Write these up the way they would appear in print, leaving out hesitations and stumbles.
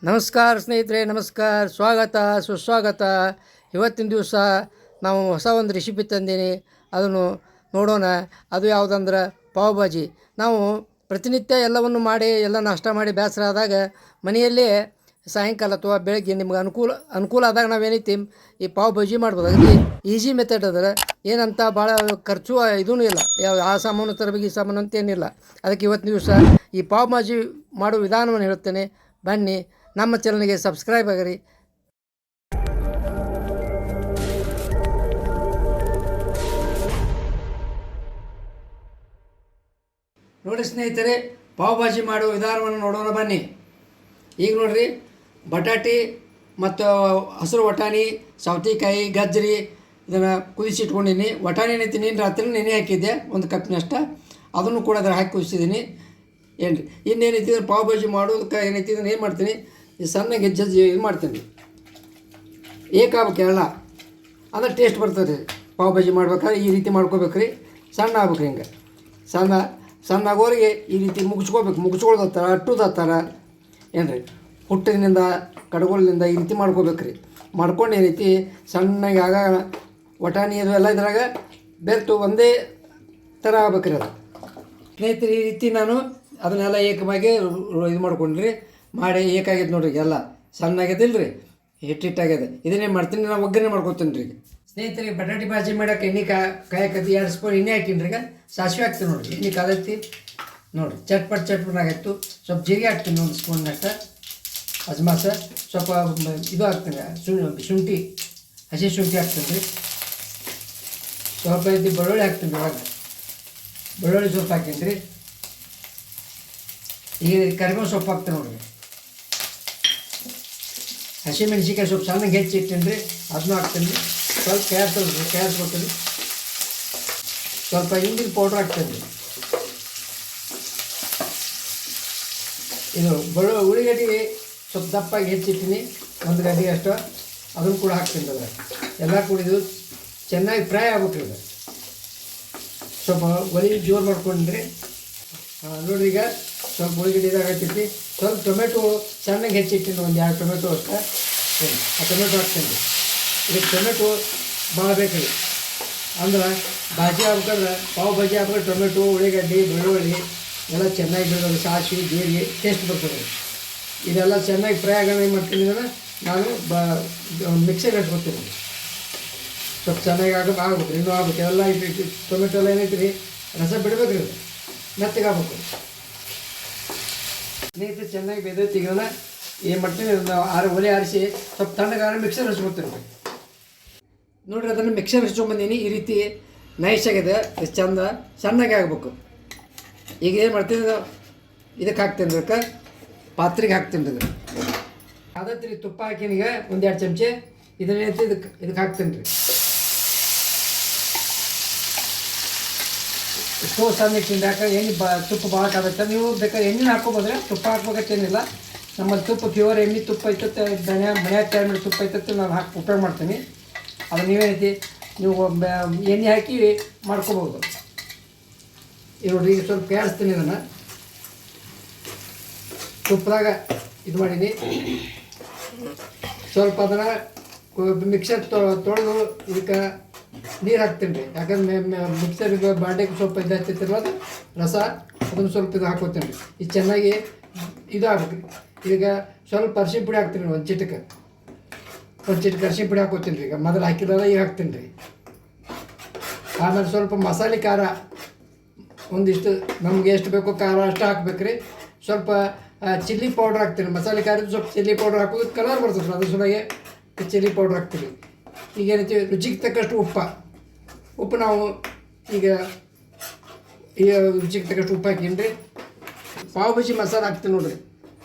ನಮಸ್ಕಾರ ಸ್ನೇಹಿತರೆ, ನಮಸ್ಕಾರ, ಸ್ವಾಗತ ಸುಸ್ವಾಗತ. ಇವತ್ತಿನ ದಿವಸ ನಾವು ಹೊಸ ಒಂದು ರೆಸಿಪಿ ತಂದೀನಿ, ಅದನ್ನು ನೋಡೋಣ. ಅದು ಯಾವುದಂದ್ರೆ ಪಾವ್ ಭಾಜಿ. ನಾವು ಪ್ರತಿನಿತ್ಯ ಎಲ್ಲವನ್ನು ಮಾಡಿ ಎಲ್ಲ ನಾಷ್ಟ ಮಾಡಿ ಬೇಸರ ಆದಾಗ ಮನೆಯಲ್ಲೇ ಸಾಯಂಕಾಲ ಅಥವಾ ಬೆಳಗ್ಗೆ ನಿಮ್ಗೆ ಅನುಕೂಲ ಆದಾಗ ನಾವೇನೈತಿ ಈ ಪಾವ್ ಭಾಜಿ ಮಾಡ್ಬೋದು. ಅದಕ್ಕೆ ಈಸಿ ಮೆಥಡ್ ಅದರ, ಏನಂತ ಭಾಳ ಖರ್ಚು ಇದೂ ಇಲ್ಲ. ಆ ಸಾಮಾನು ತರಬೇಕು ಈ ಸಾಮಾನು ಅಂತ ಏನಿಲ್ಲ. ಅದಕ್ಕೆ ಇವತ್ತಿನ ದಿವಸ ಈ ಪಾವ್ ಭಾಜಿ ಮಾಡೋ ವಿಧಾನವನ್ನು ಹೇಳ್ತೇನೆ. ಬನ್ನಿ, ನಮ್ಮ ಚಾನಲ್ಗೆ ಸಬ್ಸ್ಕ್ರೈಬ್ ಆಗಿರಿ. ನೋಡಿ ಸ್ನೇಹಿತರೆ, ಪಾವ್ ಭಾಜಿ ಮಾಡುವ ವಿಧಾನವನ್ನು ನೋಡೋಣ ಬನ್ನಿ. ಈಗ ನೋಡಿರಿ, ಬಟಾಟಿ ಮತ್ತು ಹಸಿರು ವಟಾಣಿ, ಸೌತೆಕಾಯಿ, ಗಜ್ಜರಿ ಇದನ್ನು ಕುದಿಸಿಟ್ಕೊಂಡಿನಿ. ವಟಾಣಿ ಏನೈತಿ ನೀನು ರಾತ್ರಿ ನೆನೆ ಹಾಕಿದ್ದೆ ಒಂದು ಕಪ್ನಷ್ಟ, ಅದನ್ನು ಕೂಡ ಅದ್ರ ಹಾಕಿ ಕುದಿಸಿದ್ದೀನಿ. ಏನು ರೀ ಇನ್ನೇನೈತಿ ಪಾವ್ ಭಾಜಿ ಮಾಡೋದಕ್ಕೆ ಏನೈತಿ ಇದನ್ನು ಏನು ಮಾಡ್ತೀನಿ, ಈ ಸಣ್ಣಗೆ ಜಜ್ಜಿ ಇದು ಮಾಡ್ತೀನಿ. ಏಕಾಗಬೇಕು ಎಲ್ಲ, ಅಂದ್ರೆ ಟೇಸ್ಟ್ ಬರ್ತದೆ. ಪಾವ್ ಭಾಜಿ ಮಾಡ್ಬೇಕಾದ್ರೆ ಈ ರೀತಿ ಮಾಡ್ಕೋಬೇಕ್ರಿ. ಸಣ್ಣ ಆಗ್ಬೇಕು, ಹಿಂಗೆ ಸಣ್ಣ ಆಗೋರಿಗೆ ಈ ರೀತಿ ಮುಗಿಸ್ಕೊಳ್ದತ್ತಾರ, ಅಟ್ಟುದತ್ತಾರ ಏನು ರೀ. ಹುಟ್ಟಿನಿಂದ ಕಡಗೋಲಿನಿಂದ ಈ ರೀತಿ ಮಾಡ್ಕೋಬೇಕ್ರಿ. ಮಾಡ್ಕೊಂಡು ಏನೈತಿ ಸಣ್ಣಗೆ ಆಗ ವಟಾಣಿ ಅದು ಎಲ್ಲ ಇದ್ರಾಗ ಬೆರ್ತು ಒಂದೇ ಥರ ಆಗ್ಬೇಕ್ರಿ ಅದು. ಸ್ನೇಹಿತರೆ, ಈ ರೀತಿ ನಾನು ಅದನ್ನೆಲ್ಲ ಏಕವಾಗಿ ಇದು ಮಾಡ್ಕೊಂಡ್ರಿ ಮಾಡಿ ಏಕಾಗೈತೆ ನೋಡ್ರಿ. ಎಲ್ಲ ಸಣ್ಣ ಆಗ್ಯದಿಲ್ಲ ರೀ, ಹಿಟ್ಟಿಟ್ಟಾಗ್ಯದ. ಇದನ್ನೇ ಮಾಡ್ತೀನಿ, ನಾನು ಒಗ್ಗರಣೆ ಮಾಡ್ಕೊತೀನಿ ರೀ. ಈಗ ಸ್ನೇಹಿತರೆ, ಬಟಾಟಿ ಭಾಜಿ ಮಾಡೋಕೆ ಎಣ್ಣೆ ಕಾಯಕತ್ತಿ 2 ಸ್ಪೂನ್ ಎಣ್ಣೆ ಹಾಕಿನ್ರಿ. ಈಗ ಸಾಸಿವೆ ಹಾಕ್ತೀನಿ ನೋಡಿರಿ. ಎಣ್ಣೆ ಕಾದತ್ತಿ ನೋಡಿರಿ, ಚಟ್ಪಟ್ ಆಗಿತ್ತು. ಸ್ವಲ್ಪ ಜೀರಿಗೆ ಹಾಕ್ತೀನಿ 1 ಸ್ಪೂನ್ನಷ್ಟು, ಅಜ್ಮಾಸ ಸ್ವಲ್ಪ ಇದು ಹಾಕ್ತೀನಿ, ಶುಂಠಿ, ಹಸಿ ಶುಂಠಿ ಹಾಕ್ತೀನಿ ರೀ. ಸ್ವಲ್ಪ ಐತಿ ಬೆಳ್ಳುಳ್ಳಿ ಹಾಕ್ತೀನಿ ರೀ. ಒಳಗೆ ಬೆಳ್ಳುಳ್ಳಿ ಸ್ವಲ್ಪ ಹಾಕೀನಿ ರೀ. ಈಗ ಕರಿಬೇವು ಸೊಪ್ಪು ಹಾಕ್ತೀನಿ ನೋಡಿರಿ. ಹಸಿಮೆಣ್ಸಿಕಾಯಿ ಸ್ವಲ್ಪ ಸಣ್ಣಗೆ ಹೆಚ್ಚಿ ಇಟ್ಟಿನಿ ರೀ, ಅದನ್ನೂ ಹಾಕ್ತೀನಿ. ಸ್ವಲ್ಪ ಕ್ಯಾರ್ಸ್ಕೊತೀನಿ. ಸ್ವಲ್ಪ ಇಂಗಿನ ಪೌಡ್ರ್ ಹಾಕ್ತೀನಿ ರೀ. ಇದು ಉಳ್ಳಿಗಡ್ಡಿ ಸ್ವಲ್ಪ ದಪ್ಪಾಗಿ ಹೆಚ್ಚಿಟ್ಟಿನಿ, 1 ಗಡ್ಡೆ ಅಷ್ಟು, ಅದನ್ನು ಕೂಡ ಹಾಕ್ತೀನಿ. ಅದ್ರ ಎಲ್ಲ ಕುಡಿದು ಚೆನ್ನಾಗಿ ಫ್ರೈ ಆಗ್ಬೇಕು. ಇದು ಸ್ವಲ್ಪ ಒಲಿ ಜೋರು ಮಾಡ್ಕೊಂಡ್ರಿ ನೋಡಿರಿ. ಈಗ ಸ್ವಲ್ಪ ಉಳ್ಳಿಗಡ್ಡಿದಾಗ ಹಾಕ್ತಿರ್ತಿ. ಸ್ವಲ್ಪ ಟೊಮೆಟೊ ಸಣ್ಣಗೆ ಹೆಚ್ಚಿಟ್ಟಿನಿ, 1-2 ಟೊಮೆಟೊ ಅಷ್ಟೇ. ಆ ಟೊಮೆಟೊ ಹಾಕ್ತೀನಿ. ಇದಕ್ಕೆ ಟೊಮೆಟೊ ಭಾಳ ಬೇಕು ರೀ. ಅಂದ್ರೆ ಭಾಜಿ ಆಗ್ಬೇಕಾದ್ರೆ, ಪಾವ್ ಭಾಜಿ ಆಗ್ಬೇಕಾದ್ರೆ ಟೊಮೆಟೊ, ಉಳ್ಳಿಗಡ್ಡಿ, ಬೆಳ್ಳುಳ್ಳಿ ಎಲ್ಲ ಚೆನ್ನಾಗಿ ಬೆಳೆಯೋದು, ಸಾಸಿವೆ, ಜೀರಿಗೆ ಟೇಸ್ಟ್ ಬರ್ತದೆ. ಇದೆಲ್ಲ ಚೆನ್ನಾಗಿ ಫ್ರೈ ಆಗೋಣ. ಏನು ಮಾಡ್ತೀನಿ ಅಂದರೆ ನಾನು ಮಿಕ್ಸರ್ ಹಚ್ಕೊತೀನಿ. ಸ್ವಲ್ಪ ಚೆನ್ನಾಗಿ ಆಗ್ಬೇಕು, ಇನ್ನೂ ಆಗ್ಬೇಕು. ಎಲ್ಲ ಟೊಮೆಟೊ ಎಲ್ಲ ಏನೈತಿ ರೀ, ರಸ ಬಿಡ್ಬೇಕು ರೀ, ಮೆತ್ತಗೆ ಆಗ್ಬೇಕು. ಸ್ನೇಹಿತರೆ, ಚೆನ್ನಾಗಿ ಬೆದೈತಿ. ಈಗ ಏನು ಮಾಡ್ತೀನಿ, ಒಲೆ ಆರಿಸಿ ಸ್ವಲ್ಪ ತಣ್ಣಗಾರ ಮಿಕ್ಸರ್ ಹಚ್ಕೊತೀನಿ ರೀ. ನೋಡಿರಿ, ಅದನ್ನು ಮಿಕ್ಸರ್ ಹಚ್ಕೊಂಬಂದೀನಿ. ಈ ರೀತಿ ನೈಸ್ ಆಗಿದೆ, ಎಷ್ಟು ಚಂದ ಸಣ್ಣಗೆ ಆಗ್ಬೇಕು. ಈಗ ಏನು ಮಾಡ್ತೀನಿ, ಇದಕ್ಕೆ ಹಾಕ್ತೀನಿ ರೀ, ಪಾತ್ರೆಗೆ ಹಾಕ್ತೀನಿ ರೀ. ಇದು ಅದಕ್ಕೆ ರೀ ತುಪ್ಪ ಹಾಕಿನ. ಈಗ 1-2 ಚಮಚೆ ಇದನ್ನೈತಿ ಇದಕ್ಕೆ ಹಾಕ್ತೀನಿ ರೀ. ಎಷ್ಟೋ ಸಣ್ಣ ಇಟ್ಟಿಂದ ಯಾಕೆ ಎಣ್ಣೆ ತುಪ್ಪ ಭಾಳ ಕಾಗುತ್ತೆ. ನೀವು ಬೇಕಾದ್ರೆ ಎಣ್ಣೆ ಹಾಕ್ಕೊಬೋದ್ರೆ, ತುಪ್ಪ ಹಾಕ್ಬೇಕತ್ತೇನಿಲ್ಲ. ನಮ್ಮಲ್ಲಿ ತುಪ್ಪ ಪ್ಯೂರ್ ಎಣ್ಣೆ ತುಪ್ಪ ಐತತ್ತೆ, ಮನ್ಯಾಗ ತಯಾರು ಮಾಡಿ ತುಪ್ಪ ಐತತ್ತೆ, ನಾನು ಉಪಯೋಗ ಮಾಡ್ತೀನಿ. ಅದು ನೀವೇನೈತಿ ನೀವು ಎಣ್ಣೆ ಹಾಕಿ ಮಾಡ್ಕೊಬೋದು. ಈಗ ನೋಡಿರಿ, ಈಗ ಸ್ವಲ್ಪ ಕ್ಯಾರಿಸ್ತೀನಿ. ಇದನ್ನು ತುಪ್ಪದಾಗ ಇದು ಮಾಡೀನಿ. ಸ್ವಲ್ಪ ಅದನ್ನು ಮಿಕ್ಸರ್ ತೊಳೆದು ಇದಕ್ಕೆ ನೀರು ಹಾಕ್ತೀನಿ ರೀ. ಯಾಕಂದ್ರೆ ಮಿಕ್ಸರ್ ಬಾಂಡೆಗೆ ಸ್ವಲ್ಪ ಇದು ಹಚ್ಚಿರ್ತಿರಲ್ಲ, ಅದು ರಸ, ಅದನ್ನು ಸ್ವಲ್ಪ ಇದು ಹಾಕೋತೀನಿ ರೀ. ಇದು ಚೆನ್ನಾಗಿ ಇದು ಆಗ್ಬೇಕು. ಈಗ ಸ್ವಲ್ಪ ಅರಿಶಿನ ಪುಡಿ ಹಾಕ್ತೀನಿ ರೀ, 1 ಚಿಟಿಕೆ ಅರಿಶಿನ ಪುಡಿ ಹಾಕೋತೀನಿ ರೀ. ಈಗ ಮೊದಲು ಹಾಕಿದಾಗ ಈಗ ಹಾಕ್ತೀನಿ ರೀ. ಆಮೇಲೆ ಸ್ವಲ್ಪ ಮಸಾಲೆ ಖಾರ ಒಂದಿಷ್ಟು ನಮ್ಗೆ ಎಷ್ಟು ಬೇಕೋ ಖಾರ ಅಷ್ಟು ಹಾಕ್ಬೇಕು ರೀ. ಸ್ವಲ್ಪ ಚಿಲ್ಲಿ ಪೌಡ್ರ್ ಹಾಕ್ತೀನಿ. ಮಸಾಲೆ ಖಾರದ ಸ್ವಲ್ಪ ಚಿಲ್ಲಿ ಪೌಡ್ರ್ ಹಾಕೋದು ಕಲರ್ ಬರ್ತದೆ, ಅದ್ರ ಸಲುವಾಗಿ ಚಿಲ್ಲಿ ಪೌಡ್ರ್ ಹಾಕ್ತೀವಿ. ಈಗ ಏನೈತಿ, ರುಚಿಗೆ ತಕ್ಕಷ್ಟು ಉಪ್ಪು ನಾವು ಈಗ ರುಚಿಗೆ ತಕ್ಕಷ್ಟು ಉಪ್ಪು ಹಾಕೀನಿ ರೀ. ಪಾವ್ ಭಾಜಿ ಮಸಾಲೆ ಹಾಕ್ತೀನಿ ನೋಡಿರಿ.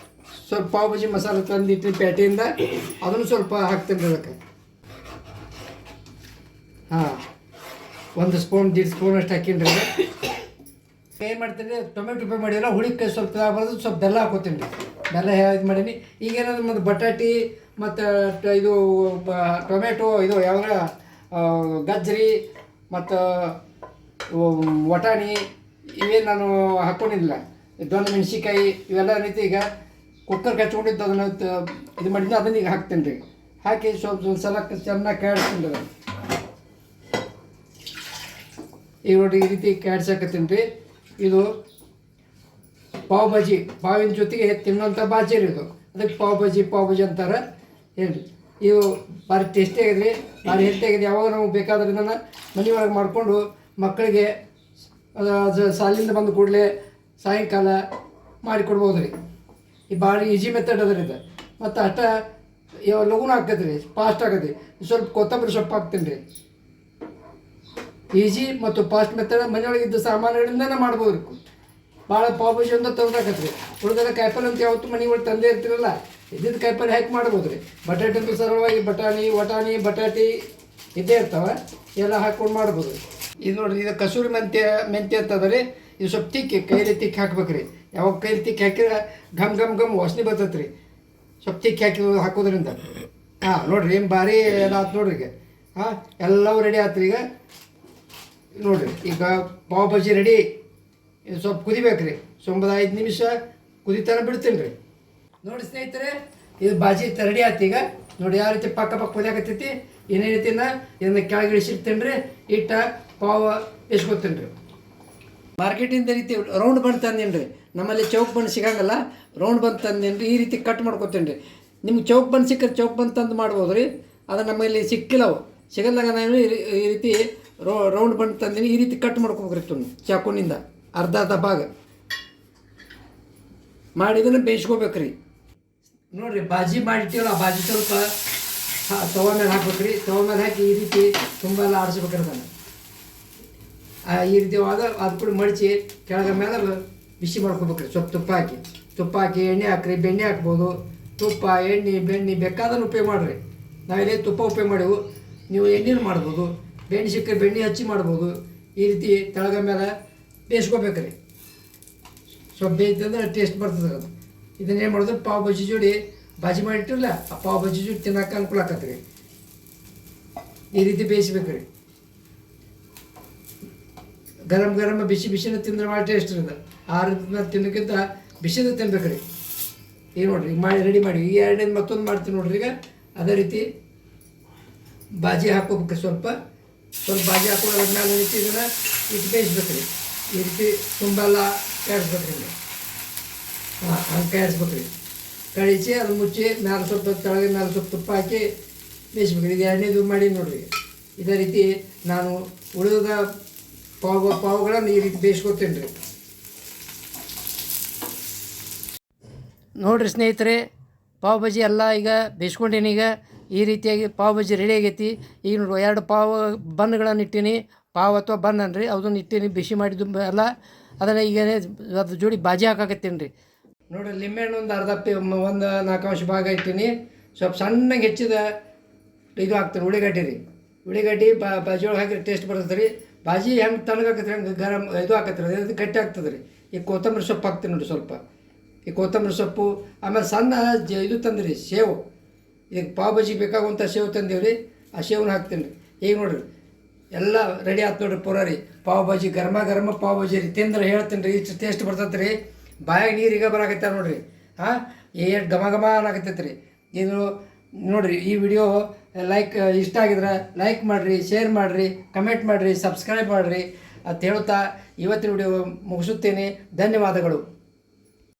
ಸ್ವಲ್ಪ ಪಾವ್ ಭಾಜಿ ಮಸಾಲೆ ತಂದಿಟ್ಟು ಪೇಟೆಯಿಂದ ಅದನ್ನು ಸ್ವಲ್ಪ ಹಾಕ್ತೀನಿ ರೀ ಅದಕ್ಕೆ. 1 ಸ್ಪೂನ್ 1.5 ಸ್ಪೂನ್ ಅಷ್ಟು ಹಾಕೀನಿ ರೀ. ಏನು ಮಾಡ್ತೀನಿ, ಟೊಮೆಟೊ ಉಪಯೋಗ ಮಾಡಿಲ್ಲ, ಹುಳಿಗೆ ಸ್ವಲ್ಪ ಆಗ್ಬಾರ್ದು, ಸ್ವಲ್ಪ ಬೆಲ್ಲ ಹಾಕೋತೀನಿ ರೀ. ಬೆಲ್ಲ ಇದು ಮಾಡೀನಿ. ಈಗೇನಾದ್ರು ಮತ್ತು ಬಟಾಟಿ ಮತ್ತು ಇದು ಟೊಮೆಟೊ, ಇದು ಯಾವಾಗ ಗಜ್ಜರಿ ಮತ್ತು ವಟಾಣಿ ಇವೇನು ನಾನು ಹಾಕ್ಕೊಂಡಿಲ್ಲ. ದೊಣ್ಣೆ ಮೆಣಸಿನ್ಕಾಯಿ ಇವೆಲ್ಲ ಏನೈತಿ ಈಗ ಕುಕ್ಕರ್ ಕಚ್ಕೊಂಡಿದ್ದು ಅದನ್ನು ಇದು ಮಾಡಿದ್ದು ಅದನ್ನ ಈಗ ಹಾಕ್ತೀನಿ ರೀ. ಹಾಕಿ ಸ್ವಲ್ಪ ಒಂದು ಸಲ ಚೆನ್ನಾಗಿ ಕ್ಯಾಡ್ಸ್ತೀನಿ ರೀ. ಈಗ ನೋಡಿ ಈ ರೀತಿ ಕ್ಯಾಡ್ಸಾಕತ್ತೀನಿ ರೀ. ಇದು ಪಾವ್ ಭಾಜಿ, ಪಾವಿನ ಜೊತೆಗೆ ತಿನ್ನೋಂಥ ಬಾಜಿ ರೀ ಇದು. ಅದಕ್ಕೆ ಪಾವ್ ಭಾಜಿ ಅಂತಾರೆ ಹೇಳಿ. ಇವು ಭಾರಿ ಟೇಸ್ಟಿ ಆಗಿದೆ ರೀ, ಭಾರಿ ಹೆಲ್ತಿ ಆಗಿದೆ. ಯಾವಾಗ ನಾವು ಬೇಕಾದ್ರಿಂದ ಮನೆಯೊಳಗೆ ಮಾಡಿಕೊಂಡು ಮಕ್ಕಳಿಗೆ ಸಾಲಿಂದ ಬಂದ ಕೂಡಲೇ ಸಾಯಂಕಾಲ ಮಾಡಿಕೊಡ್ಬೋದು ರೀ. ಈ ಭಾರಿ ಈಜಿ ಮೆಥಡ್ ಅದ ರೀ ಇದು. ಮತ್ತು ಅಷ್ಟ ಲಘುನ ಆಗ್ತೈತೆ ರೀ, ಫಾಸ್ಟ್ ಆಗತ್ತೆ. ಸ್ವಲ್ಪ ಕೊತ್ತಂಬರಿ ಸೊಪ್ಪು ಹಾಕ್ತೀನಿ ರೀ. ಈಜಿ ಮತ್ತು ಫಾಸ್ಟ್ ಮೆಥಡ್ ಮನೆಯೊಳಗಿದ್ದ ಸಾಮಾನುಗಳಿಂದನೇ ಮಾಡ್ಬೋದು ರೀ. ಭಾಳ ಪಾವ್ ಭಾಜಿ ಒಂದು ತೊಗೊಂಡಾಕತ್ತೆ ರೀ. ಉಳಿದೆಲ್ಲ ಕಾಯಿಪಲ್ಲೆ ಅಂತ ಯಾವತ್ತು ಮನೆ ಒಳಗೆ ತಂದೇ ಇರ್ತಿರಲ್ಲ, ಇದ್ದಿದ್ದು ಕಾಯಿಪಲ್ಲೆ ಹಾಕಿ ಮಾಡ್ಬೋದು ರೀ. ಬಟಾಟೆ ಅಂತೂ ಸರಳವಾಗಿ ವಟಾಣಿ ಬಟಾಟಿ ಇದ್ದೇ ಇರ್ತಾವೆ, ಎಲ್ಲ ಹಾಕ್ಕೊಂಡು ಮಾಡ್ಬೋದು. ಇದು ನೋಡಿರಿ, ಇದು ಕಸೂರಿ ಮೆಂತ್ಯ ಅಂತದ ರೀ. ಇದು ಸ್ವಲ್ಪ ತಿಕ್ಕಿ ಕೈಲಿ ತಿಕ್ಕಿ ಹಾಕ್ಬೇಕು ರೀ. ಯಾವಾಗ ಕೈಲಿ ತಿಕ್ಕಿ ಹಾಕಿದ್ರೆ ಘಮ್ ವಾಸನೆ ಬರ್ತೈತೆ ರೀ. ಸ್ವಲ್ಪ ತಿಕ್ಕಿ ಹಾಕೋದ್ರಿಂದ. ನೋಡಿರಿ ಏನು ಭಾರಿ ಎಲ್ಲ ಆಯ್ತು ನೋಡ್ರಿ. ಈಗ ಎಲ್ಲವೂ ರೆಡಿ ಆಯ್ತು ಈಗ. ನೋಡಿರಿ ಈಗ ಪಾವ್ ಭಾಜಿ ರೆಡಿ. ಇದು ಸ್ವಲ್ಪ ಕುದಿಬೇಕು ರೀ. 5 ನಿಮಿಷ ಕುದಿತಾನೆ ಬಿಡ್ತೀನಿ ರೀ. ನೋಡಿ ಸ್ನೇಹಿತರೆ, ಇದು ಭಾಜಿ ರೆಡಿ ಆಯ್ತು ಈಗ. ನೋಡಿ ಯಾವ ರೀತಿ ಪಕ್ಕ ಕುದಿಯಾಕತ್ತೈತಿ. ಏನೇ ರೀತಿನ ಇದನ್ನು ಕೆಳಗೆ ಇಳಿಸಿರ್ತೀನಿ ರೀ. ಇಟ್ಟ ಪಾವ್ ಎಸ್ಕೊತೀನಿ ರೀ. ಮಾರ್ಕೆಟಿಂದ ರೀತಿ ರೌಂಡ್ ಬನ್ ತಂದೇನು ರೀ. ನಮ್ಮಲ್ಲಿ ಚೌಕ್ ಬನ್ ಸಿಗಂಗಲ್ಲ, ರೌಂಡ್ ಬನ್ ತಂದೇನು ರೀ. ಈ ರೀತಿ ಕಟ್ ಮಾಡ್ಕೊತೀನಿ ರೀ. ನಿಮ್ಗೆ ಚೌಕ್ ಬನ್ ಸಿಕ್ಕರೆ ಚೌಕ್ ಬನ್ ತಂದು ಮಾಡ್ಬೋದು ರೀ. ಅದು ನಮ್ಮಲ್ಲಿ ಸಿಕ್ಕಿಲ್ಲ, ಅವು ಸಿಗಲ್ದಾಗ ನಾನು ಈ ರೀತಿ ರೌಂಡ್ ಬನ್ ತಂದೀನಿ. ಈ ರೀತಿ ಕಟ್ ಮಾಡ್ಕೋಬೇಕ್ರಿ ಚಾಕುನಿಂದ ಅರ್ಧ ಭಾಗ ಮಾಡಿ ಇದನ್ನು ಬೇಯಿಸ್ಕೋಬೇಕು ರೀ. ನೋಡಿರಿ ಭಾಜಿ ಮಾಡಿರ್ತೀವಲ್ಲ, ಆ ಭಾಜಿ ಸ್ವಲ್ಪ ತವ ಮೇಲೆ ಹಾಕ್ಬೇಕು ರೀ. ತವ ಮೇಲೆ ಹಾಕಿ ಈ ರೀತಿ ತುಂಬ ಎಲ್ಲ ಆಡಿಸ್ಬೇಕ್ರಿ ಅದನ್ನು. ಈ ರೀತಿ ಅದು ಕೂಡ ಮಡಿಸಿ ಕೆಳಗೆ ಮೇಲೆ ಬಿಸಿ ಮಾಡ್ಕೋಬೇಕ್ರಿ. ಸ್ವಲ್ಪ ತುಪ್ಪ ಹಾಕಿ ಎಣ್ಣೆ ಹಾಕ್ರಿ. ಬೆಣ್ಣೆ ಹಾಕ್ಬೋದು. ತುಪ್ಪ ಬೆಣ್ಣೆ ಬೇಕಾದನ್ನು ಉಪಯೋಗ ಮಾಡಿರಿ. ನಾವಿಲ್ಲೇ ತುಪ್ಪ ಉಪಯೋಗ ಮಾಡಿವು, ನೀವು ಎಣ್ಣೆನೂ ಮಾಡ್ಬೋದು. ಬೆಣ್ಣೆ ಸಿಕ್ಕರೆ ಬೆಣ್ಣೆ ಹಚ್ಚಿ ಮಾಡ್ಬೋದು. ಈ ರೀತಿ ಕೆಳಗೆ ಮೇಲೆ ಬೇಯಿಸ್ಕೋಬೇಕ್ರಿ. ಸ್ವಲ್ಪ ಬೇಯ್ತಂದ್ರೆ ಟೇಸ್ಟ್ ಬರ್ತದೆ ಅದು. ಇದನ್ನೇನು ಮಾಡೋದು, ಪಾವ್ ಭಾಜಿ ಜೋಡಿ ಭಾಜಿ ಮಾಡಿಟ್ಟಿರಲ್ಲ, ಆ ಪಾವ್ ಭಾಜಿ ಜೋಡಿ ತಿನ್ನೋಕೆ ಅನುಕೂಲ ಆಕತ್ತೆ ರೀ. ಈ ರೀತಿ ಬೇಯಿಸ್ಬೇಕ್ರಿ. ಗರಂ ಬಿಸಿನ ತಿಂದ್ರೆ ಭಾಳ ಟೇಸ್ಟ್ ಇರ್ತದೆ. ಆರಿದ ತಿನ್ನೋಕ್ಕಿಂತ ಬಿಸಿದ ತಿನ್ಬೇಕ್ರಿ. ಈಗ ನೋಡಿರಿ, ಈಗ ಮಾಡಿ ರೆಡಿ ಮಾಡಿ. ಈಗ ಎರಡನೇದು ಮತ್ತೊಂದು ಮಾಡ್ತೀನಿ ನೋಡ್ರಿ. ಈಗ ಅದೇ ರೀತಿ ಭಾಜಿ ಹಾಕೋಬೇಕ್ರಿ. ಸ್ವಲ್ಪ ಭಾಜಿ ಹಾಕೊಂಡು ಅದ್ರ ಮೇಲೆ ರೀತಿ ಇದನ್ನು ಇಟ್ಟು ಬೇಯಿಸ್ಬೇಕ್ರಿ. ಈ ರೀತಿ ತುಂಬ ಎಲ್ಲ ಕಾಯಿಸ್ಬೇಕ್ರಿ. ಹಂಗೆ ಕಾಯಿಸ್ಬೇಕ್ರಿ. ಕಳಿಸಿ ಅದು ಮುಚ್ಚಿ ಮೇಲೆ ಸ್ವಲ್ಪ ಕೆಳಗೆ ಮೇಲೆ ಸ್ವಲ್ಪ ತುಪ್ಪ ಹಾಕಿ ಬೇಯಿಸ್ಬೇಕ್ರಿ. ಇದು ಎರಡನೇದು ಮಾಡಿ ನೋಡಿರಿ. ಇದೇ ರೀತಿ ನಾನು ಉಳಿದ ಪಾವುಗಳನ್ನು ಈ ರೀತಿ ಬೇಯಿಸ್ಕೊತೀನಿ ರೀ. ನೋಡಿರಿ ಸ್ನೇಹಿತರೆ, ಪಾವ್ ಭಾಜಿ ಎಲ್ಲ ಈಗ ಬೇಯಿಸ್ಕೊಂಡೀನಿ. ಈಗ ಈ ರೀತಿಯಾಗಿ ಪಾವ್ ಭಾಜಿ ರೆಡಿ ಆಗೈತಿ. ಈಗ ನೋಡಿ 2 ಪಾವ್ ಬನ್ಗಳನ್ನು ಇಟ್ಟೀನಿ. ಪಾವ್ ಅಥವಾ ಬನ್ ಅನ್ರಿ, ಅದನ್ನು ಇಟ್ಟೀನಿ ಬಿಸಿ ಮಾಡಿದ್ದು ಎಲ್ಲ. ಅದನ್ನು ಈಗ ಅದ್ರ ಜೋಡಿ ಭಾಜಿ ಹಾಕಾಕತ್ತೀನಿ ರೀ. ನೋಡಿರಿ, ಲಿಂಬೆಹಣ್ಣು ಒಂದು ಅರ್ಧ 1/4 ಅಂಶ ಭಾಗ ಇಟ್ಟೀನಿ. ಸ್ವಲ್ಪ ಸಣ್ಣಗೆ ಹೆಚ್ಚಿದ ಇದು ಹಾಕ್ತೀನಿ, ಉಳ್ಳಿಗಡ್ಡಿ ರೀ. ಉಳ್ಳಿಗಡ್ಡಿ ಭಾಜಿ ಒಳಗೆ ಹಾಕಿ ಟೇಸ್ಟ್ ಬರ್ತದೆ ರೀ. ಭಾಜಿ ಹೆಂಗೆ ತಣ್ಣಗಾಕತ್ರಿ ಹಂಗೆ ಇದು ಹಾಕತ್ರಿ, ಅದು ಗಟ್ಟಿ ಆಗ್ತದೆ ರೀ. ಈಗ ಕೊತ್ತಂಬರಿ ಸೊಪ್ಪು ಹಾಕ್ತೀನಿ ನೋಡಿ ಸ್ವಲ್ಪ. ಈ ಕೊತ್ತಂಬರಿ ಸೊಪ್ಪು, ಆಮೇಲೆ ಸಣ್ಣ ಇದು ತಂದಿರಿ ಸೇವು. ಈಗ ಪಾವ್ ಭಾಜಿಗೆ ಬೇಕಾಗುವಂಥ ಸೇವು ತಂದೀವಿ ರೀ. ಆ ಸೇವನ್ನ ಹಾಕ್ತೀನಿ ರೀ. ಈಗ ನೋಡಿರಿ ಎಲ್ಲ ರೆಡಿ ಆಯ್ತು ನೋಡಿರಿ. ಪೂರ ರೀ ಪಾವ್ ಭಾಜಿ, ಗರಮ ಪಾವ್ ಭಾಜಿ ರೀ. ತಿಂದ್ರೆ ಹೇಳ್ತೀನಿ ರೀ, ಇಷ್ಟು ಟೇಸ್ಟ್ ಬರ್ತೈತೆ ರೀ. ಬಾಯಾಗ ನೀರಿಗೆ ಬರಾಕತ್ತ ನೋಡಿರಿ. ಎಷ್ಟು ಘಮ ಅನ್ನಕತ್ತೈತೆ ರೀ. ಇದು ನೋಡಿರಿ, ಈ ವಿಡಿಯೋ ಇಷ್ಟ ಆಗಿದ್ರೆ ಲೈಕ್ ಮಾಡಿರಿ, ಶೇರ್ ಮಾಡಿರಿ, ಕಮೆಂಟ್ ಮಾಡಿರಿ, ಸಬ್ಸ್ಕ್ರೈಬ್ ಮಾಡಿರಿ ಅಂತ ಹೇಳ್ತಾ ಇವತ್ತಿನ ವಿಡಿಯೋ ಮುಗಿಸುತ್ತೇನೆ. ಧನ್ಯವಾದಗಳು.